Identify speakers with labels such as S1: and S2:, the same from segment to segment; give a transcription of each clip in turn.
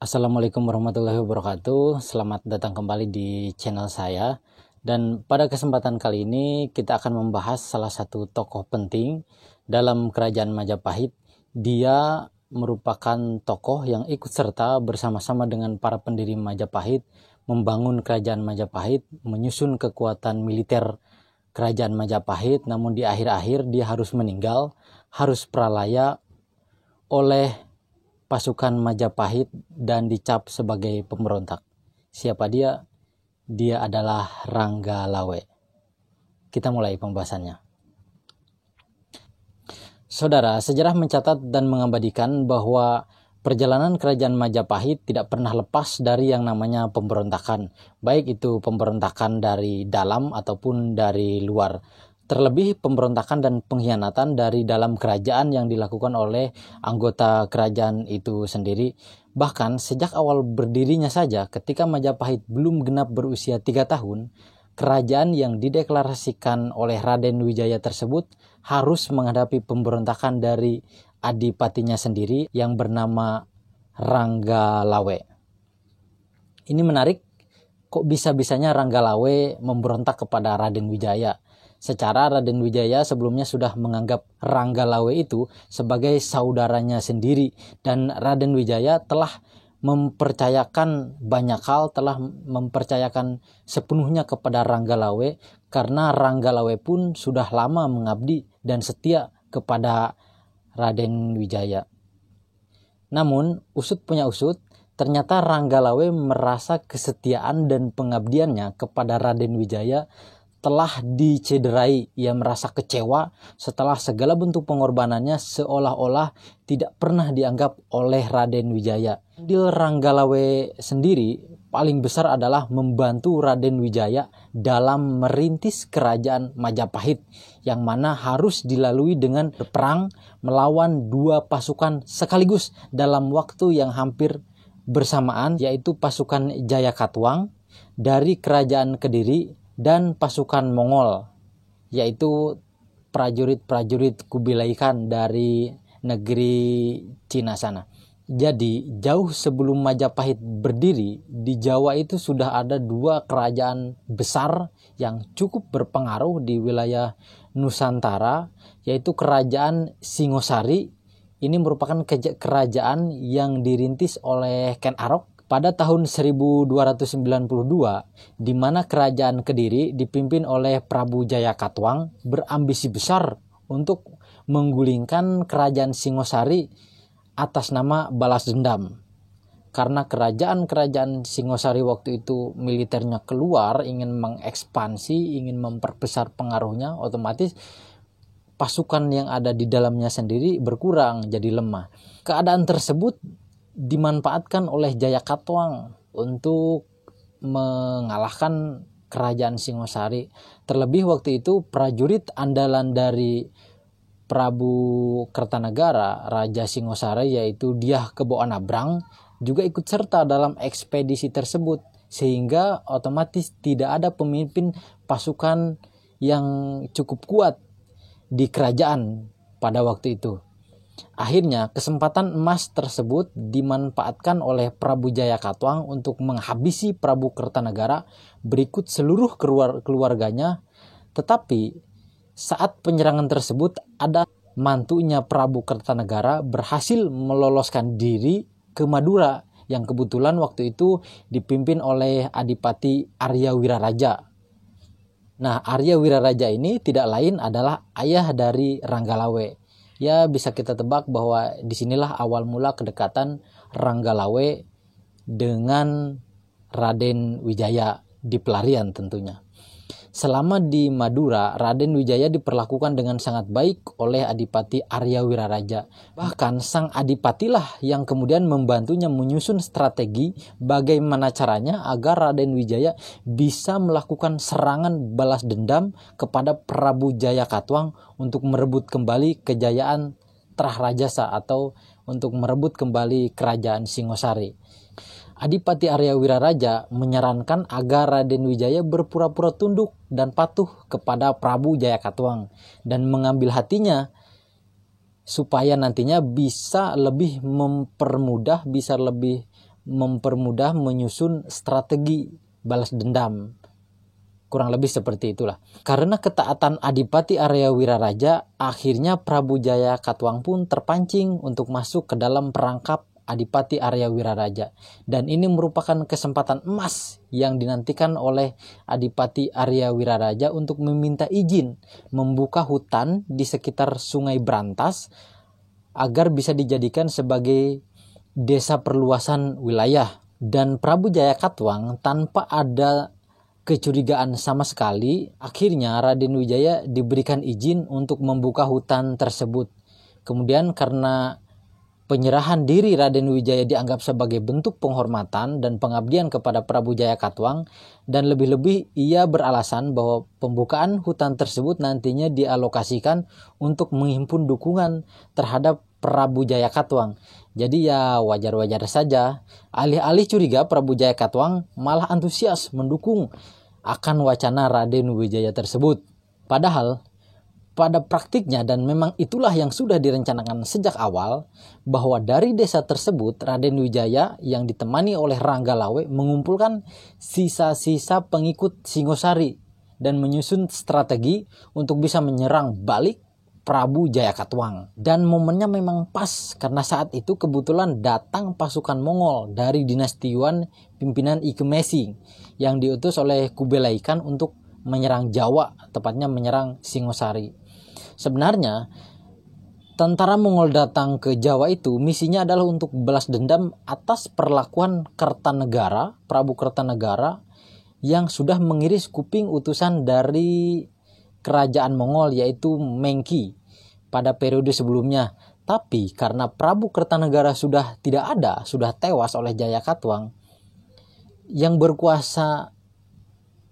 S1: Assalamualaikum warahmatullahi wabarakatuh. Selamat datang kembali di channel saya. Dan pada kesempatan kali ini kita akan membahas salah satu tokoh penting dalam kerajaan Majapahit. Dia merupakan tokoh yang ikut serta bersama-sama dengan para pendiri Majapahit membangun kerajaan Majapahit, menyusun kekuatan militer kerajaan Majapahit. Namun di akhir-akhir dia harus meninggal, harus pralaya oleh pasukan Majapahit dan dicap sebagai pemberontak. Siapa dia? Dia adalah Ranggalawe. Kita mulai pembahasannya. Saudara, sejarah mencatat dan mengabadikan bahwa perjalanan kerajaan Majapahit tidak pernah lepas dari yang namanya pemberontakan, baik itu pemberontakan dari dalam ataupun dari luar. Terlebih pemberontakan dan pengkhianatan dari dalam kerajaan yang dilakukan oleh anggota kerajaan itu sendiri. Bahkan sejak awal berdirinya saja, ketika Majapahit belum genap berusia 3 tahun, kerajaan yang dideklarasikan oleh Raden Wijaya tersebut harus menghadapi pemberontakan dari adipatinya sendiri yang bernama Ranggalawe. Ini menarik, kok bisa-bisanya Ranggalawe memberontak kepada Raden Wijaya? Secara Raden Wijaya sebelumnya sudah menganggap Ranggalawe itu sebagai saudaranya sendiri, dan Raden Wijaya telah mempercayakan banyak hal, telah mempercayakan sepenuhnya kepada Ranggalawe, karena Ranggalawe pun sudah lama mengabdi dan setia kepada Raden Wijaya. Namun usut punya usut, ternyata Ranggalawe merasa kesetiaan dan pengabdiannya kepada Raden Wijaya telah dicederai. Ia merasa kecewa setelah segala bentuk pengorbanannya seolah-olah tidak pernah dianggap oleh Raden Wijaya. Andil Ranggalawe sendiri paling besar adalah membantu Raden Wijaya dalam merintis kerajaan Majapahit, yang mana harus dilalui dengan berperang melawan dua pasukan sekaligus dalam waktu yang hampir bersamaan, yaitu pasukan Jayakatwang dari kerajaan Kediri dan pasukan Mongol, yaitu prajurit-prajurit Kubilai Khan dari negeri Cina sana. Jadi jauh sebelum Majapahit berdiri, di Jawa itu sudah ada dua kerajaan besar yang cukup berpengaruh di wilayah Nusantara, yaitu kerajaan Singosari. Ini merupakan kerajaan yang dirintis oleh Ken Arok pada tahun 1292, di mana kerajaan Kediri dipimpin oleh Prabu Jayakatwang berambisi besar untuk menggulingkan kerajaan Singosari atas nama balas dendam. Karena kerajaan-kerajaan Singosari waktu itu militernya keluar, ingin mengekspansi, ingin memperbesar pengaruhnya, otomatis pasukan yang ada di dalamnya sendiri berkurang, jadi lemah. Keadaan tersebut dimanfaatkan oleh Jayakatwang untuk mengalahkan kerajaan Singosari. Terlebih waktu itu prajurit andalan dari Prabu Kertanegara, Raja Singosari, yaitu Dyah Kebo Anabrang, juga ikut serta dalam ekspedisi tersebut, sehingga otomatis tidak ada pemimpin pasukan yang cukup kuat di kerajaan pada waktu itu. Akhirnya kesempatan emas tersebut dimanfaatkan oleh Prabu Jayakatwang untuk menghabisi Prabu Kertanegara berikut seluruh keluarganya. Tetapi saat penyerangan tersebut, ada mantunya Prabu Kertanegara berhasil meloloskan diri ke Madura, yang kebetulan waktu itu dipimpin oleh Adipati Arya Wiraraja. Nah, Arya Wiraraja ini tidak lain adalah ayah dari Ranggalawe. Ya, bisa kita tebak bahwa disinilah awal mula kedekatan Ranggalawe dengan Raden Wijaya di pelarian tentunya. Selama di Madura, Raden Wijaya diperlakukan dengan sangat baik oleh Adipati Arya Wiraraja. Bahkan sang adipatilah yang kemudian membantunya menyusun strategi bagaimana caranya agar Raden Wijaya bisa melakukan serangan balas dendam kepada Prabu Jayakatwang untuk merebut kembali kejayaan Trah-Rajasa atau untuk merebut kembali kerajaan Singosari. Adipati Arya Wiraraja menyarankan agar Raden Wijaya berpura-pura tunduk dan patuh kepada Prabu Jayakatwang dan mengambil hatinya supaya nantinya bisa lebih mempermudah, bisa lebih mempermudah menyusun strategi balas dendam. Kurang lebih seperti itulah. Karena ketaatan Adipati Arya Wiraraja, akhirnya Prabu Jaya Katuang pun terpancing untuk masuk ke dalam perangkap Adipati Arya Wiraraja. Dan ini merupakan kesempatan emas yang dinantikan oleh Adipati Arya Wiraraja untuk meminta izin membuka hutan di sekitar Sungai Brantas agar bisa dijadikan sebagai desa perluasan wilayah. Dan Prabu Jaya Katuang tanpa ada kecurigaan sama sekali, akhirnya Raden Wijaya diberikan izin untuk membuka hutan tersebut. Kemudian karena penyerahan diri Raden Wijaya dianggap sebagai bentuk penghormatan dan pengabdian kepada Prabu Jaya Katuang, dan lebih-lebih ia beralasan bahwa pembukaan hutan tersebut nantinya dialokasikan untuk menghimpun dukungan terhadap Prabu Jaya Katuang. Jadi ya wajar-wajar saja, alih-alih curiga Prabu Jaya Katuang malah antusias mendukung akan wacana Raden Wijaya tersebut. Padahal pada praktiknya, dan memang itulah yang sudah direncanakan sejak awal, bahwa dari desa tersebut Raden Wijaya yang ditemani oleh Rangga Lawe mengumpulkan sisa-sisa pengikut Singosari dan menyusun strategi untuk bisa menyerang balik Prabu Jaya Katuang. Dan momennya memang pas karena saat itu kebetulan datang pasukan Mongol dari dinasti Yuan pimpinan Ike Mesing yang diutus oleh Kublai Khan untuk menyerang Jawa, tepatnya menyerang Singosari. Sebenarnya tentara Mongol datang ke Jawa itu misinya adalah untuk balas dendam atas perlakuan Kertanegara, Prabu Kertanegara yang sudah mengiris kuping utusan dari kerajaan Mongol yaitu Mengki pada periode sebelumnya. Tapi karena Prabu Kertanegara sudah tidak ada, sudah tewas oleh Jaya Katuang, yang berkuasa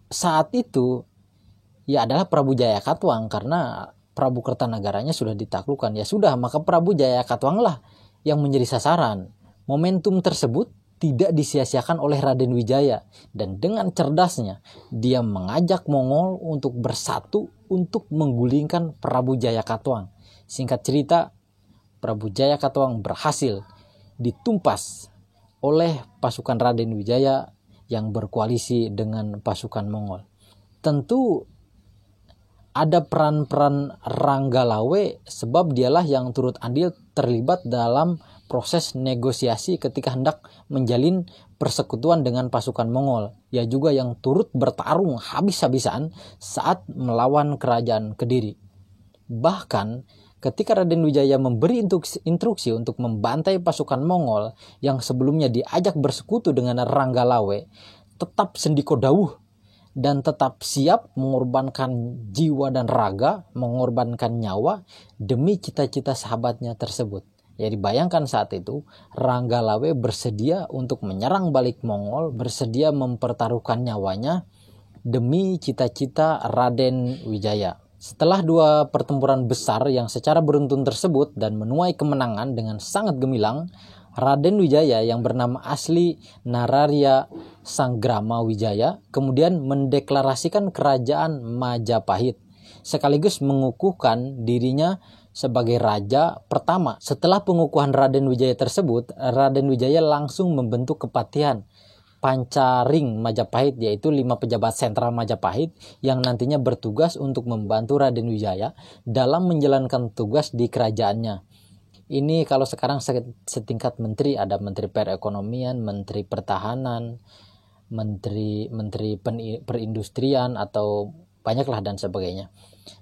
S1: saat itu ya adalah Prabu Jaya Katuang, karena Prabu Kertanegaranya sudah ditaklukkan. Ya sudah, maka Prabu Jaya Katuang lah yang menjadi sasaran. Momentum tersebut tidak disia-siakan oleh Raden Wijaya, dan dengan cerdasnya dia mengajak Mongol untuk bersatu untuk menggulingkan Prabu Jaya Katuang. Singkat cerita, Prabu Jaya Katuang berhasil ditumpas oleh pasukan Raden Wijaya yang berkoalisi dengan pasukan Mongol. Tentu ada peran-peran Rangga Lawe, sebab dialah yang turut andil terlibat dalam proses negosiasi ketika hendak menjalin persekutuan dengan pasukan Mongol. Ia juga yang turut bertarung habis-habisan saat melawan kerajaan Kediri. Bahkan ketika Raden Wijaya memberi instruksi untuk membantai pasukan Mongol yang sebelumnya diajak bersekutu dengan Rangga Lawe, tetap sendiko dawuh dan tetap siap mengorbankan jiwa dan raga, mengorbankan nyawa demi cita-cita sahabatnya tersebut. Ya dibayangkan saat itu Rangga Lawe bersedia untuk menyerang balik Mongol, bersedia mempertaruhkan nyawanya demi cita-cita Raden Wijaya. Setelah dua pertempuran besar yang secara beruntun tersebut dan menuai kemenangan dengan sangat gemilang, Raden Wijaya yang bernama asli Nararya Sanggrama Wijaya kemudian mendeklarasikan kerajaan Majapahit, sekaligus mengukuhkan dirinya sebagai raja pertama. Setelah pengukuhan Raden Wijaya tersebut, Raden Wijaya langsung membentuk kepatihan Pancaring Majapahit, yaitu 5 pejabat sentral Majapahit yang nantinya bertugas untuk membantu Raden Wijaya dalam menjalankan tugas di kerajaannya. Ini kalau sekarang setingkat menteri, ada menteri perekonomian, menteri pertahanan, menteri perindustrian, atau banyaklah dan sebagainya.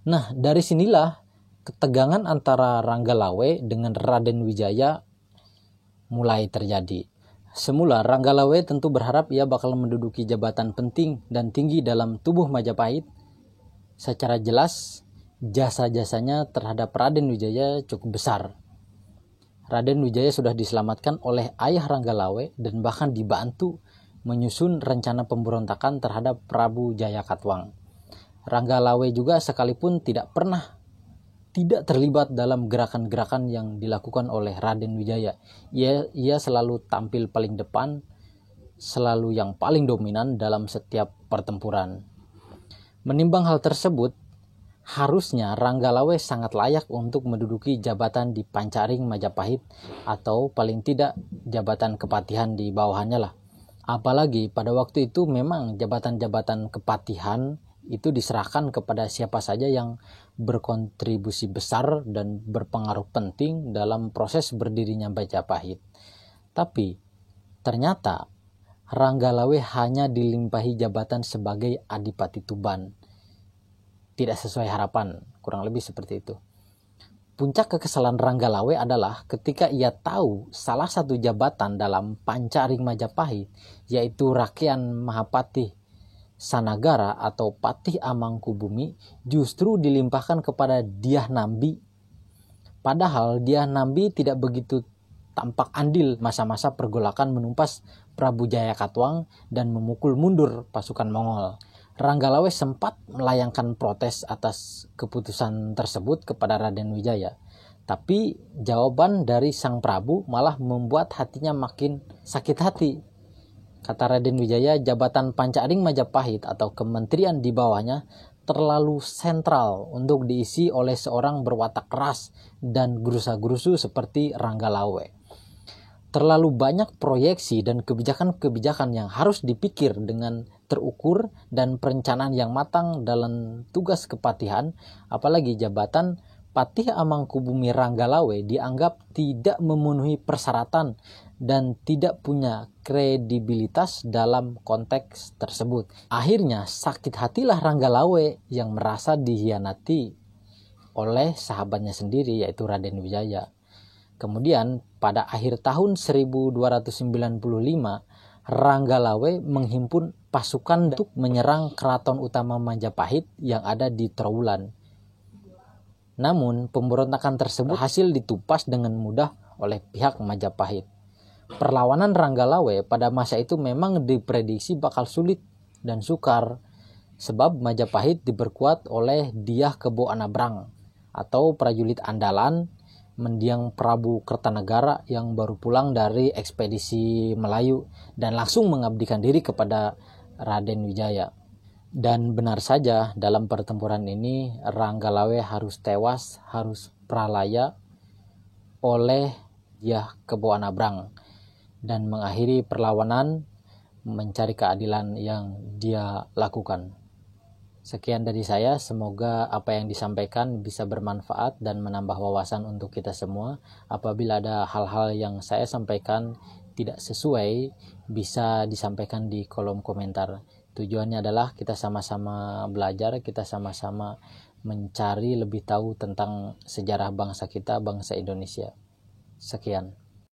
S1: Nah, dari sinilah ketegangan antara Rangga Lawe dengan Raden Wijaya mulai terjadi. Semula Rangga Lawe tentu berharap ia bakal menduduki jabatan penting dan tinggi dalam tubuh Majapahit. Secara jelas jasa-jasanya terhadap Raden Wijaya cukup besar. Raden Wijaya sudah diselamatkan oleh ayah Rangga Lawe dan bahkan dibantu menyusun rencana pemberontakan terhadap Prabu Jaya Katuang. Rangga Lawe juga sekalipun tidak terlibat dalam gerakan-gerakan yang dilakukan oleh Raden Wijaya. Ia selalu tampil paling depan, selalu yang paling dominan dalam setiap pertempuran. Menimbang hal tersebut, harusnya Ranggalawe sangat layak untuk menduduki jabatan di Pancaring Majapahit atau paling tidak jabatan kepatihan di bawahannya lah. Apalagi pada waktu itu memang jabatan-jabatan kepatihan itu diserahkan kepada siapa saja yang berkontribusi besar dan berpengaruh penting dalam proses berdirinya Majapahit. Tapi ternyata Ranggalawe hanya dilimpahi jabatan sebagai Adipati Tuban. Tidak sesuai harapan, kurang lebih seperti itu. Puncak kekesalan Ranggalawe adalah ketika ia tahu salah satu jabatan dalam Pancaring Majapahit, yaitu Rakyat Mahapatih Sanagara atau Patih Amangkubumi, justru dilimpahkan kepada Dyah Nambi. Padahal Dyah Nambi tidak begitu tampak andil masa-masa pergolakan menumpas Prabu Jayakatwang dan memukul mundur pasukan Mongol. Ranggalawe sempat melayangkan protes atas keputusan tersebut kepada Raden Wijaya. Tapi jawaban dari Sang Prabu malah membuat hatinya makin sakit hati. Kata Raden Wijaya, jabatan Pancaring Majapahit atau kementerian di bawahnya terlalu sentral untuk diisi oleh seorang berwatak keras dan gerusa-gerusu seperti Ranggalawe. Terlalu banyak proyeksi dan kebijakan-kebijakan yang harus dipikir dengan terukur dan perencanaan yang matang dalam tugas kepatihan, apalagi jabatan Patih Amangkubumi Ranggalawe dianggap tidak memenuhi persyaratan dan tidak punya kredibilitas dalam konteks tersebut. Akhirnya sakit hatilah Ranggalawe yang merasa dihianati oleh sahabatnya sendiri, yaitu Raden Wijaya. Kemudian pada akhir tahun 1295, Ranggalawe menghimpun pasukan untuk menyerang keraton utama Majapahit yang ada di Trowulan. Namun pemberontakan tersebut berhasil ditumpas dengan mudah oleh pihak Majapahit. Perlawanan Ranggalawe pada masa itu memang diprediksi bakal sulit dan sukar, sebab Majapahit diperkuat oleh Dyah Kebo Anabrang atau prajurit andalan mendiang Prabu Kertanegara yang baru pulang dari ekspedisi Melayu dan langsung mengabdikan diri kepada Raden Wijaya. Dan benar saja dalam pertempuran ini Ranggalawe harus tewas, harus pralaya oleh Dyah Kebo Anabrang dan mengakhiri perlawanan mencari keadilan yang dia lakukan. Sekian dari saya, semoga apa yang disampaikan bisa bermanfaat dan menambah wawasan untuk kita semua. Apabila ada hal-hal yang saya sampaikan tidak sesuai, bisa disampaikan di kolom komentar. Tujuannya adalah kita sama-sama belajar, kita sama-sama mencari lebih tahu tentang sejarah bangsa kita, bangsa Indonesia. Sekian.